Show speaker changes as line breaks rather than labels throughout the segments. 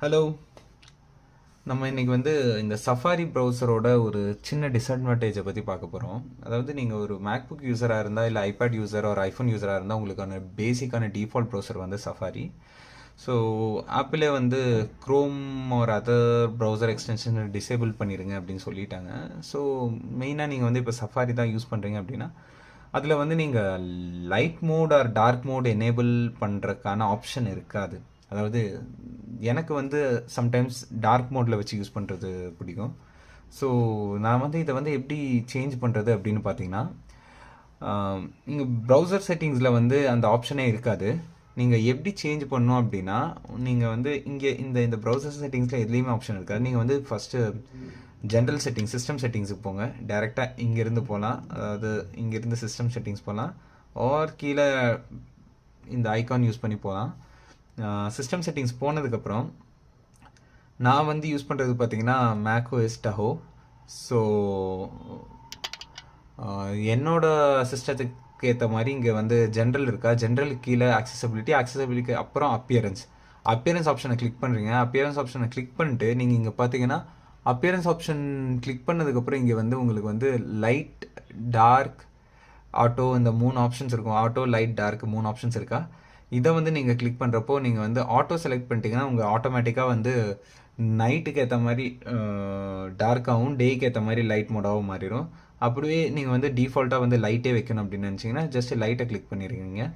Hello. நம்ம இன்னைக்கு வந்து இந்த சஃபாரி ப்ரௌசரோட ஒரு சின்ன டிஸ்அட்வான்டேஜை பற்றி பார்க்க போகிறோம். அதாவது நீங்கள் ஒரு மேக்புக் யூஸராக இருந்தால் இல்லை ஐபேட் யூஸர் ஒரு ஐஃபோன் யூஸராக இருந்தால் உங்களுக்கான பேசிக்கான டிஃபால்ட் ப்ரௌசர் வந்து சஃபாரி. ஸோ ஆப்பிளே வந்து க்ரோம் ஒரு அதர் ப்ரௌசர் எக்ஸ்டென்ஷன் டிசேபிள் பண்ணிடுங்க அப்படின்னு சொல்லிட்டாங்க. ஸோ மெயினாக நீங்கள் வந்து இப்போ சஃபாரி தான் யூஸ் பண்ணுறீங்க அப்படின்னா அதில் வந்து நீங்கள் light mode or dark mode enable பண்ணுறதுக்கான ஆப்ஷன் இருக்காது. அதாவது எனக்கு வந்து சம்டைம்ஸ் டார்க் மோடில் வச்சு யூஸ் பண்ணுறது பிடிக்கும். ஸோ நான் வந்து இதை வந்து எப்படி சேஞ்ச் பண்ணுறது அப்படின்னு பார்த்தீங்கன்னா, நீங்கள் ப்ரௌசர் செட்டிங்ஸில் வந்து அந்த ஆப்ஷனே இருக்காது. நீங்கள் எப்படி சேஞ்ச் பண்ணணும் அப்படின்னா, நீங்கள் வந்து இங்கே இந்த இந்த ப்ரௌசர் செட்டிங்ஸில் எதுலேயுமே ஆப்ஷன் இருக்காது. நீங்கள் வந்து ஃபஸ்ட்டு ஜென்ரல் செட்டிங்ஸ் சிஸ்டம் செட்டிங்ஸுக்கு போங்க. டேரெக்டாக இங்கேருந்து போகலாம். அதாவது இங்கேருந்து சிஸ்டம் செட்டிங்ஸ் போகலாம். ஆர் கீழே இந்த ஐகான் யூஸ் பண்ணி போகலாம். சிஸ்டம் செட்டிங்ஸ் போனதுக்கப்புறம் நான் வந்து யூஸ் பண்ணுறது பார்த்தீங்கன்னா macOS Tahoe. ஸோ என்னோட சிஸ்டத்துக்கு ஏற்ற மாதிரி இங்கே வந்து ஜென்ரல் இருக்கா, ஜென்ரல் கீழே ஆக்சசபிலிட்டி அப்புறம் அப்பியரன்ஸ் ஆப்ஷனை கிளிக் பண்ணுறீங்க. அப்பியரன்ஸ் ஆப்ஷனை கிளிக் பண்ணிட்டு நீங்கள் இங்கே பார்த்தீங்கன்னா அப்பியரன்ஸ் ஆப்ஷன் கிளிக் பண்ணதுக்கப்புறம் இங்கே வந்து உங்களுக்கு வந்து லைட், டார்க், ஆட்டோ இந்த 3 ஆப்ஷன்ஸ் இருக்கும். ஆட்டோ, லைட், டார்க் 3 ஆப்ஷன்ஸ் இருக்கா. இதை வந்து நீங்கள் கிளிக் பண்ணுறப்போ நீங்கள் வந்து ஆட்டோ செலக்ட் பண்ணிட்டீங்கன்னா உங்கள் ஆட்டோமேட்டிக்காக வந்து நைட்டுக்கு ஏற்ற மாதிரி டார்க்காகவும் டேக்கு ஏற்ற மாதிரி லைட் மோடாகவும் மாறிடும். அப்படியே நீங்கள் வந்து டிஃபால்ட்டாக வந்து லைட்டே வைக்கணும் அப்படின்னு நினச்சிங்கன்னா ஜஸ்ட் லைட்டை கிளிக் பண்ணிடுங்க.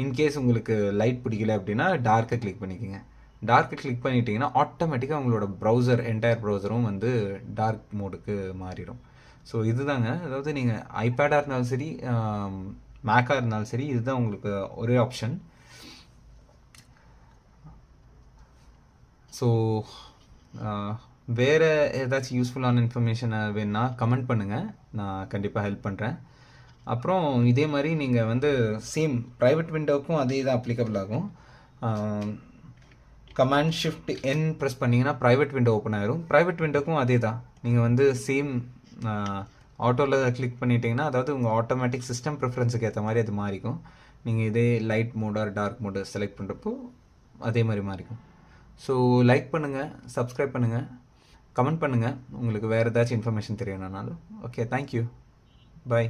இன்கேஸ் உங்களுக்கு லைட் பிடிக்கல அப்படின்னா டார்க்கை கிளிக் பண்ணிக்கோங்க. டார்க்கை கிளிக் பண்ணிட்டீங்கன்னா ஆட்டோமேட்டிக்காக உங்களோட ப்ரௌசர் என்டையர் ப்ரௌசரும் வந்து டார்க் மோடுக்கு மாறிடும். ஸோ இதுதாங்க. அதாவது நீங்கள் ஐபேடாக இருந்தாலும் சரி, மேக்காக இருந்தாலும் சரி, இதுதான் உங்களுக்கு ஒரே ஆப்ஷன். ஸோ வேறு ஏதாச்சும் யூஸ்ஃபுல்லான இன்ஃபர்மேஷனை வேணுன்னா கமெண்ட் பண்ணுங்கள், நான் கண்டிப்பாக ஹெல்ப் பண்ணுறேன். அப்புறம் இதே மாதிரி நீங்கள் வந்து சேம் ப்ரைவேட் விண்டோவுக்கும் அதே தான் அப்ளிகபிள் ஆகும். கமாண்ட் ஷிஃப்ட் என் ப்ரெஸ் பண்ணிங்கன்னா ப்ரைவேட் விண்டோ ஓப்பன் ஆயிரும். ப்ரைவேட் விண்டோக்கும் அதே தான். நீங்கள் வந்து சேம் ஆட்டோவில் கிளிக் பண்ணிட்டீங்கன்னா, அதாவது உங்கள் ஆட்டோமேட்டிக் சிஸ்டம் ப்ரிஃபரன்ஸுக்கு ஏற்ற மாதிரி அது மாறிக்கும். நீங்கள் இதே light mode or dark mode select பண்ணுறப்போ அதே மாதிரி மாறிக்கும். ஸோ லைக் பண்ணுங்கள், சப்ஸ்கிரைப் பண்ணுங்கள், கமெண்ட் பண்ணுங்கள் உங்களுக்கு வேறு ஏதாச்சும் இன்ஃபர்மேஷன் தெரியணும்னாலும். ஓகே, தேங்க்யூ, பாய்.